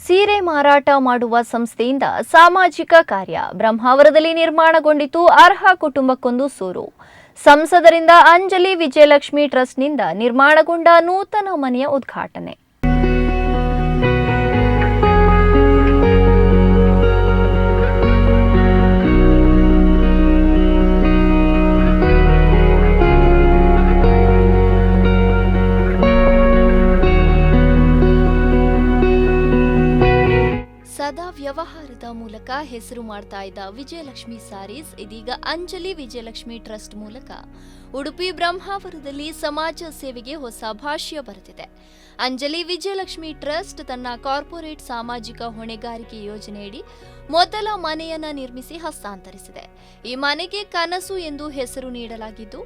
ಸೀರೆ ಮಾರಾಟ ಮಾಡುವ ಸಂಸ್ಥೆಯಿಂದ ಸಾಮಾಜಿಕ ಕಾರ್ಯ ಬ್ರಹ್ಮಾವರದಲ್ಲಿ ನಿರ್ಮಾಣಗೊಂಡಿತು. ಅರ್ಹ ಕುಟುಂಬಕ್ಕೊಂದು ಸೂರು. ಸಂಸದರಿಂದ ಅಂಜಲಿ ವಿಜಯಲಕ್ಷ್ಮಿ ಟ್ರಸ್ಟ್ನಿಂದ ನಿರ್ಮಾಣಗೊಂಡ ನೂತನ ಮನೆಯ ಉದ್ಘಾಟನೆ. ಸದಾ ವ್ಯವಹಾರದ ಮೂಲಕ ಹೆಸರು ಮಾಡ್ತಾ ಇದ್ದ ವಿಜಯಲಕ್ಷ್ಮಿ ಸ್ಯಾರೀಸ್ ಇದೀಗ ಅಂಜಲಿ ವಿಜಯಲಕ್ಷ್ಮಿ ಟ್ರಸ್ಟ್ ಮೂಲಕ ಉಡುಪಿ ಬ್ರಹ್ಮಾವರದಲ್ಲಿ ಸಮಾಜ ಸೇವೆಗೆ ಹೊಸ ಭಾಷ್ಯ ಬರೆದಿದೆ. ಅಂಜಲಿ ವಿಜಯಲಕ್ಷ್ಮಿ ಟ್ರಸ್ಟ್ ತನ್ನ ಕಾರ್ಪೊರೇಟ್ ಸಾಮಾಜಿಕ ಹೊಣೆಗಾರಿಕೆ ಯೋಜನೆಯಡಿ ಮೊದಲ ಮನೆಯನ್ನ ನಿರ್ಮಿಸಿ ಹಸ್ತಾಂತರಿಸಿದೆ. ಈ ಮನೆಗೆ ಕನಸು ಎಂದು ಹೆಸರು ನೀಡಲಾಗಿದ್ದು,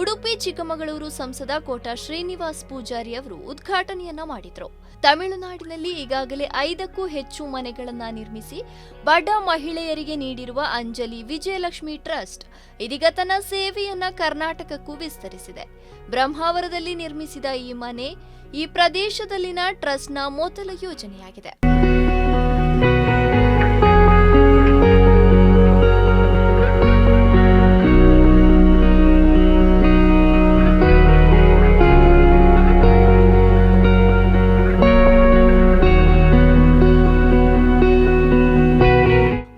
ಉಡುಪಿ ಚಿಕ್ಕಮಗಳೂರು ಸಂಸದ ಕೋಟಾ ಶ್ರೀನಿವಾಸ್ ಪೂಜಾರಿ ಅವರು ಉದ್ಘಾಟನೆಯನ್ನ ಮಾಡಿದ್ರು. ತಮಿಳುನಾಡಿನಲ್ಲಿ ಈಗಾಗಲೇ 5ಕ್ಕೂ ಹೆಚ್ಚು ಮನೆಗಳನ್ನ ನಿರ್ಮಿಸಿ ಬಡ ಮಹಿಳೆಯರಿಗೆ ನೀಡಿರುವ ಅಂಜಲಿ ವಿಜಯಲಕ್ಷ್ಮಿ ಟ್ರಸ್ಟ್ ಇದೀಗ ತನ್ನ ಸೇವೆಯನ್ನ ಕರ್ನಾಟಕಕ್ಕೂ ವಿಸ್ತರಿಸಿದೆ. ಬ್ರಹ್ಮಾವರದಲ್ಲಿ ನಿರ್ಮಿಸಿದ ಈ ಮನೆ ಈ ಪ್ರದೇಶದಲ್ಲಿನ ಟ್ರಸ್ಟ್ನ ಮೊದಲ ಯೋಜನೆಯಾಗಿದೆ.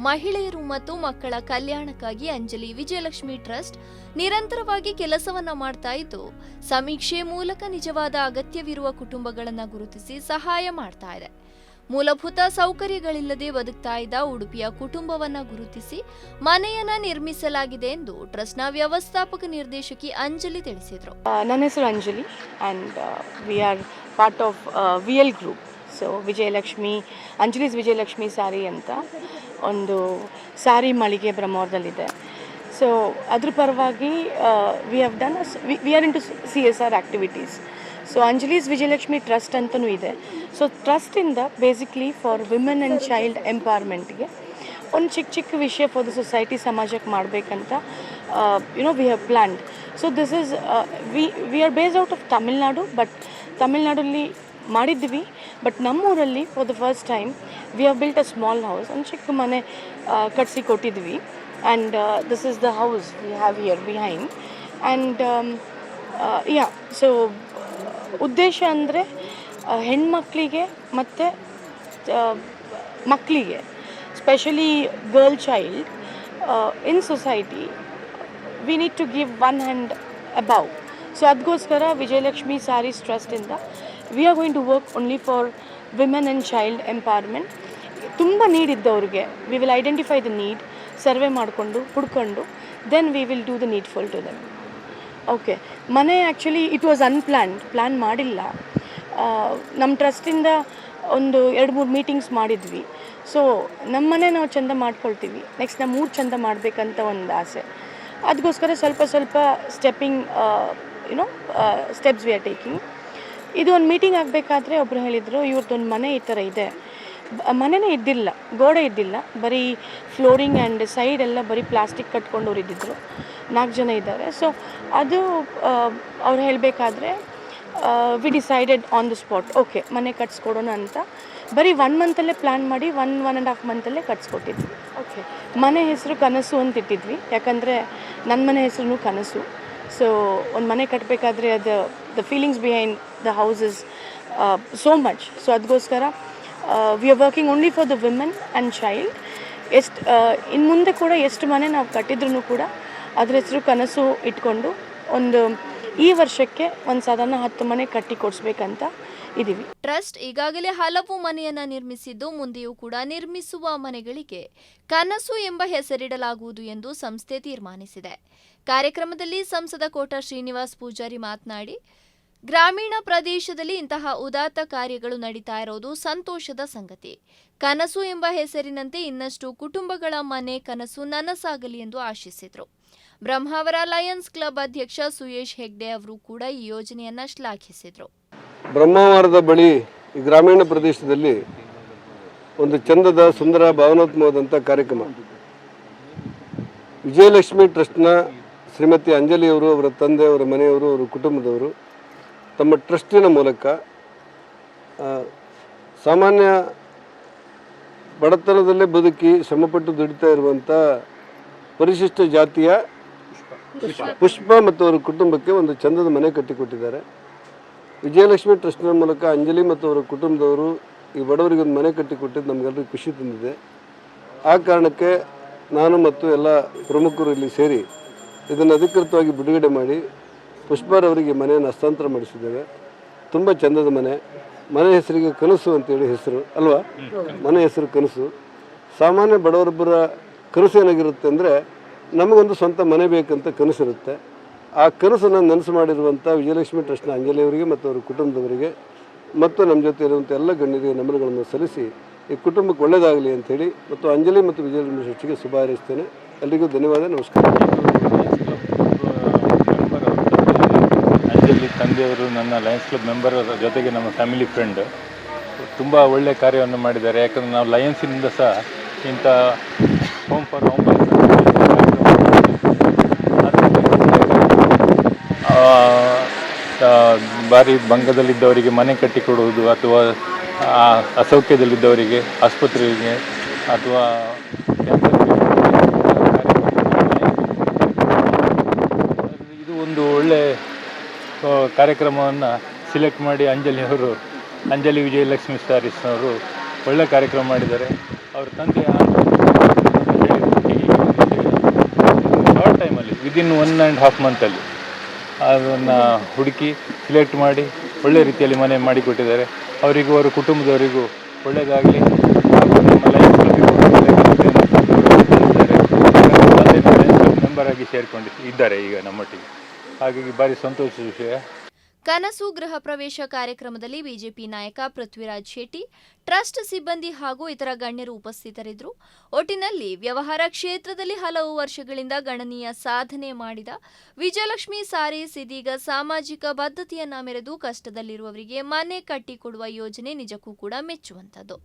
ಮಹಿಳೆಯರು ಮತ್ತು ಮಕ್ಕಳ ಕಲ್ಯಾಣಕ್ಕಾಗಿ ಅಂಜಲಿ ವಿಜಯಲಕ್ಷ್ಮಿ ಟ್ರಸ್ಟ್ ನಿರಂತರವಾಗಿ ಕೆಲಸವನ್ನ ಮಾಡ್ತಾ ಇದ್ದು, ಸಮೀಕ್ಷೆ ಮೂಲಕ ನಿಜವಾದ ಅಗತ್ಯವಿರುವ ಕುಟುಂಬಗಳನ್ನು ಗುರುತಿಸಿ ಸಹಾಯ ಮಾಡ್ತಾ ಇದೆ. ಮೂಲಭೂತ ಸೌಕರ್ಯಗಳಿಲ್ಲದೆ ಬದುಕ್ತಾ ಇದ್ದ ಉಡುಪಿಯ ಕುಟುಂಬವನ್ನ ಗುರುತಿಸಿ ಮನೆಯನ್ನ ನಿರ್ಮಿಸಲಾಗಿದೆ ಎಂದು ಟ್ರಸ್ಟ್ನ ವ್ಯವಸ್ಥಾಪಕ ನಿರ್ದೇಶಕಿ ಅಂಜಲಿ ತಿಳಿಸಿದರು. ನನ್ನ ಹೆಸರು Anjali and we are part of VL group. So Anjali's Vijayalakshmi saree ಅಂತ ಒಂದು ಸ್ಯಾರಿ ಮಳಿಗೆ ಬ್ರಹ್ಮಾವರದಲ್ಲಿದೆ. ಸೊ ಅದ್ರ ಪರವಾಗಿ we are into CSR activities. So Anjali's Vijayalakshmi trust ಅಂತಲೂ ಇದೆ. ಸೊ ಟ್ರಸ್ಟಿಂದ basically for women and child ಎಂಪವರ್ಮೆಂಟ್ಗೆ ಒಂದು ಚಿಕ್ಕ ವಿಷಯ ಫಾರ್ ದ ಸೊಸೈಟಿ ಸಮಾಜಕ್ಕೆ ಮಾಡಬೇಕಂತ we have planned. So this is we are based out of Tamil Nadu. But ತಮಿಳ್ನಾಡಲ್ಲಿ ಮಾಡಿದ್ವಿ. ಬಟ್ ನಮ್ಮೂರಲ್ಲಿ for the first time we have built a small house. ಒಂದು ಚಿಕ್ಕ ಮನೆ ಕಟ್ಸಿ ಕೊಟ್ಟಿದ್ವಿ. And this is the house we have here behind. And so ಉದ್ದೇಶ ಅಂದರೆ ಹೆಣ್ಮಕ್ಳಿಗೆ ಮತ್ತು ಮಕ್ಕಳಿಗೆ specially girl child in society we need to give one hand above. So ಅದಕ್ಕೋಸ್ಕರ ವಿಜಯಲಕ್ಷ್ಮಿ ಸ್ಯಾರೀಸ್ ಟ್ರಸ್ಟಿಂದ we are going to work only for women and child empowerment. ತುಂಬ need ಇದ್ದವ್ರಿಗೆ we will identify the need, survey ಮಾಡಿಕೊಂಡು ಹುಡ್ಕೊಂಡು then we will do the needful to them. Okay, ಮನೆ actually it was plan ಮಾಡಿಲ್ಲ. ನಮ್ಮ ಟ್ರಸ್ಟಿಂದ ಒಂದು 2-3 meetings ಮಾಡಿದ್ವಿ. So ನಮ್ಮ ಮನೆ ನಾವು ಚೆಂದ ಮಾಡ್ಕೊಳ್ತೀವಿ, ನೆಕ್ಸ್ಟ್ ನಮ್ಮ ಊರು ಚೆಂದ ಮಾಡಬೇಕಂತ ಒಂದು ಆಸೆ. ಅದಕ್ಕೋಸ್ಕರ ಸ್ವಲ್ಪ stepping steps we are taking. ಇದು ಒಂದು ಮೀಟಿಂಗ್ ಆಗಬೇಕಾದ್ರೆ ಒಬ್ಬರು ಹೇಳಿದರು, ಇವ್ರದ್ದೊಂದು ಮನೆ ಈ ಥರ ಇದೆ. ಮನೆಯೇ ಇದ್ದಿಲ್ಲ, ಗೋಡೆ ಇದ್ದಿಲ್ಲ, ಬರೀ ಫ್ಲೋರಿಂಗ್ ಆ್ಯಂಡ್ ಸೈಡ್ ಎಲ್ಲ ಬರೀ ಪ್ಲಾಸ್ಟಿಕ್ ಕಟ್ಕೊಂಡವ್ರು ಇದ್ದಿದ್ರು. 4 ಜನ ಇದ್ದಾರೆ. ಸೊ ಅದು ಅವ್ರು ಹೇಳಬೇಕಾದ್ರೆ we decided on the spot, okay ಮನೆ ಕಟ್ಸ್ಕೊಡೋಣ ಅಂತ. ಬರೀ 1 ಮಂತಲ್ಲೇ ಪ್ಲ್ಯಾನ್ ಮಾಡಿ 1.5 ಮಂತಲ್ಲೇ ಕಟ್ಸ್ಕೊಟ್ಟಿದ್ವಿ. ಓಕೆ, ಮನೆ ಹೆಸರು ಕನಸು ಅಂತ ಇಟ್ಟಿದ್ವಿ. ಯಾಕಂದರೆ ನನ್ನ ಮನೆ ಹೆಸರು ಕನಸು. ಸೊ ಒಂದು ಮನೆ ಕಟ್ಟಬೇಕಾದ್ರೆ the feelings behind the house is so much. So ಅದಕ್ಕೋಸ್ಕರ we are working only for the women and child. ಇನ್ನು ಮುಂದೆ ಕೂಡ ಎಷ್ಟು ಮನೆ ನಾವು ಕಟ್ಟಿದ್ರೂ ಕೂಡ ಅದ್ರ ಹೆಸರು ಕನಸು ಇಟ್ಕೊಂಡು ಈ ವರ್ಷಕ್ಕೆ ಒಂದು ಸಾಧಾರಣ 10 ಮನೆ ಕಟ್ಟಿ ಕೊಡಿಸ್ಬೇಕಂತ ಇದ್ದೀವಿ. ಟ್ರಸ್ಟ್ ಈಗಾಗಲೇ ಹಲವು ಮನೆಯನ್ನ ನಿರ್ಮಿಸಿದ್ದು, ಮುಂದೆಯೂ ಕೂಡ ನಿರ್ಮಿಸುವ ಮನೆಗಳಿಗೆ ಕನಸು ಎಂಬ ಹೆಸರಿಡಲಾಗುವುದು ಎಂದು ಸಂಸ್ಥೆ ತೀರ್ಮಾನಿಸಿದೆ. ಕಾರ್ಯಕ್ರಮದಲ್ಲಿ ಸಂಸದ ಕೋಟಾ ಶ್ರೀನಿವಾಸ್ ಪೂಜಾರಿ ಮಾತನಾಡಿ, ಗ್ರಾಮೀಣ ಪ್ರದೇಶದಲ್ಲಿ ಇಂತಹ ಉದಾತ್ತ ಕಾರ್ಯಗಳು ನಡೀತಾ ಇರೋದು ಸಂತೋಷದ ಸಂಗತಿ. ಕನಸು ಎಂಬ ಹೆಸರಿನಂತೆ ಇನ್ನಷ್ಟು ಕುಟುಂಬಗಳ ಮನೆ ಕನಸು ನನಸಾಗಲಿ ಎಂದು ಆಶಿಸಿದರು. ಬ್ರಹ್ಮಾವರ ಲಯನ್ಸ್ ಕ್ಲಬ್ ಅಧ್ಯಕ್ಷ ಸುಯೇಶ್ ಹೆಗ್ಡೆ ಅವರು ಕೂಡ ಈ ಯೋಜನೆಯನ್ನ ಶ್ಲಾಘಿಸಿದರು. ಬ್ರಹ್ಮಾವರದ ಬಳಿ ಈ ಗ್ರಾಮೀಣ ಪ್ರದೇಶದಲ್ಲಿ ಒಂದು ಚಂದದ ಸುಂದರ ಭಾವನಾತ್ಮಕವಾದಂಥ ಕಾರ್ಯಕ್ರಮ. ವಿಜಯಲಕ್ಷ್ಮಿ ಟ್ರಸ್ಟ್ನ ಶ್ರೀಮತಿ ಅಂಜಲಿಯವರು, ಅವರ ತಂದೆ, ಅವರ ಮನೆಯವರು, ಅವರ ಕುಟುಂಬದವರು ತಮ್ಮ ಟ್ರಸ್ಟಿನ ಮೂಲಕ ಸಾಮಾನ್ಯ ಬಡತನದಲ್ಲೇ ಬದುಕಿ ಶ್ರಮಪಟ್ಟು ದುಡಿತಾ ಇರುವಂಥ ಪರಿಶಿಷ್ಟ ಜಾತಿಯ ಪುಷ್ಪ ಮತ್ತು ಅವರ ಕುಟುಂಬಕ್ಕೆ ಒಂದು ಚಂದದ ಮನೆ ಕಟ್ಟಿಕೊಟ್ಟಿದ್ದಾರೆ. ವಿಜಯಲಕ್ಷ್ಮಿ ಟ್ರಸ್ಟ್ನ ಮೂಲಕ ಅಂಜಲಿ ಮತ್ತು ಅವರ ಕುಟುಂಬದವರು ಈ ಬಡವರಿಗೆ ಒಂದು ಮನೆ ಕಟ್ಟಿಕೊಟ್ಟಿದ್ದು ನಮಗೆಲ್ಲರಿಗೂ ಖುಷಿ ತಂದಿದೆ. ಆ ಕಾರಣಕ್ಕೆ ನಾನು ಮತ್ತು ಎಲ್ಲ ಪ್ರಮುಖರು ಇಲ್ಲಿ ಸೇರಿ ಇದನ್ನು ಅಧಿಕೃತವಾಗಿ ಬಿಡುಗಡೆ ಮಾಡಿ ಪುಷ್ಪಾರವರಿಗೆ ಮನೆಯನ್ನು ಹಸ್ತಾಂತರ ಮಾಡಿಸಿದ್ದೇವೆ. ತುಂಬ ಚಂದದ ಮನೆ ಹೆಸರಿಗೆ ಕನಸು ಅಂತೇಳಿ ಹೆಸರು ಅಲ್ವಾ? ಮನೆ ಹೆಸರು ಕನಸು. ಸಾಮಾನ್ಯ ಬಡವರೊಬ್ಬರ ಕನಸು ಏನಾಗಿರುತ್ತೆ ಅಂದರೆ ನಮಗೊಂದು ಸ್ವಂತ ಮನೆ ಬೇಕಂತ ಕನಸಿರುತ್ತೆ. ಆ ಕನಸನ್ನು ನನಸು ಮಾಡಿರುವಂಥ ವಿಜಯಲಕ್ಷ್ಮಿ ಟ್ರಸ್ಟ್ನ ಅಂಜಲಿ ಅವರಿಗೆ ಮತ್ತು ಅವರ ಕುಟುಂಬದವರಿಗೆ ಮತ್ತು ನಮ್ಮ ಜೊತೆ ಇರುವಂಥ ಎಲ್ಲ ಗಣ್ಯರಿಗೆ ನಮನಗಳನ್ನು ಸಲ್ಲಿಸಿ ಈ ಕುಟುಂಬಕ್ಕೆ ಒಳ್ಳೆಯದಾಗಲಿ ಅಂಥೇಳಿ ಮತ್ತು ಅಂಜಲಿ ಮತ್ತು ವಿಜಯಲಕ್ಷ್ಮಿ ಟ್ರಸ್ಟಿಗೆ ಶುಭ ಹಾರೈಸ್ತೇನೆ. ಎಲ್ರಿಗೂ ಧನ್ಯವಾದ, ನಮಸ್ಕಾರ. ಅಂಜಲಿ ತಂದೆಯವರು ನನ್ನ ಲಯನ್ಸ್ ಕ್ಲಬ್ ಮೆಂಬರ್ ಜೊತೆಗೆ ನಮ್ಮ ಫ್ಯಾಮಿಲಿ ಫ್ರೆಂಡ್. ತುಂಬ ಒಳ್ಳೆಯ ಕಾರ್ಯವನ್ನು ಮಾಡಿದ್ದಾರೆ. ಯಾಕಂದರೆ ನಾವು ಲಯನ್ಸಿನಿಂದ ಸಹ ಇಂಥ ಹೋಮ್ ಫಾರ್ ಹೋಮ್ ಭಾರಿ ಭಂಗದಲ್ಲಿದ್ದವರಿಗೆ ಮನೆ ಕಟ್ಟಿಕೊಡುವುದು ಅಥವಾ ಅಸೌಖ್ಯದಲ್ಲಿದ್ದವರಿಗೆ ಆಸ್ಪತ್ರೆಗೆ ಅಥವಾ ಇದು ಒಂದು ಒಳ್ಳೆಯ ಕಾರ್ಯಕ್ರಮವನ್ನು ಸಿಲೆಕ್ಟ್ ಮಾಡಿ ಅಂಜಲಿ ವಿಜಯಲಕ್ಷ್ಮಿ ಸ್ಯಾರೀಸ್ನವರು ಒಳ್ಳೆಯ ಕಾರ್ಯಕ್ರಮ ಮಾಡಿದ್ದಾರೆ. ಅವ್ರ ತಂದೆ ಶಾರ್ಟ್ ಟೈಮಲ್ಲಿ ವಿದಿನ್ 1.5 ಮಂತಲ್ಲಿ ಅದನ್ನು ಹುಡುಕಿ ಸಿಲೆಕ್ಟ್ ಮಾಡಿ ಒಳ್ಳೆಯ ರೀತಿಯಲ್ಲಿ ಮನೆ ಮಾಡಿಕೊಟ್ಟಿದ್ದಾರೆ. ಅವರಿಗೂ ಅವರ ಕುಟುಂಬದವರಿಗೂ ಒಳ್ಳೆಯದಾಗಲಿ. ಮೆಂಬರ್ ಆಗಿ ಸೇರಿಕೊಂಡಿದ್ದಾರೆ ಈಗ ನಮ್ಮೊಟ್ಟಿಗೆ. ಹಾಗಾಗಿ ಭಾರಿ ಸಂತೋಷದ ವಿಷಯ. ಕನಸು ಗೃಹ ಪ್ರವೇಶ ಕಾರ್ಯಕ್ರಮದಲ್ಲಿ ಬಿಜೆಪಿ ನಾಯಕ ಪೃಥ್ವಿರಾಜ್ ಶೆಟ್ಟಿ, ಟ್ರಸ್ಟ್ ಸಿಬ್ಬಂದಿ ಹಾಗೂ ಇತರ ಗಣ್ಯರು ಉಪಸ್ಥಿತರಿದ್ದರು. ಒಟ್ಟಿನಲ್ಲಿ ವ್ಯವಹಾರ ಕ್ಷೇತ್ರದಲ್ಲಿ ಹಲವು ವರ್ಷಗಳಿಂದ ಗಣನೀಯ ಸಾಧನೆ ಮಾಡಿದ ವಿಜಯಲಕ್ಷ್ಮಿ ಸಾರೀಸ್ ಇದೀಗ ಸಾಮಾಜಿಕ ಬದ್ಧತೆಯನ್ನ ಮೆರೆದು ಕಷ್ಟದಲ್ಲಿರುವವರಿಗೆ ಮನೆ ಕಟ್ಟಿಕೊಡುವ ಯೋಜನೆ ನಿಜಕ್ಕೂ ಕೂಡ ಮೆಚ್ಚುವಂಥದ್ದು.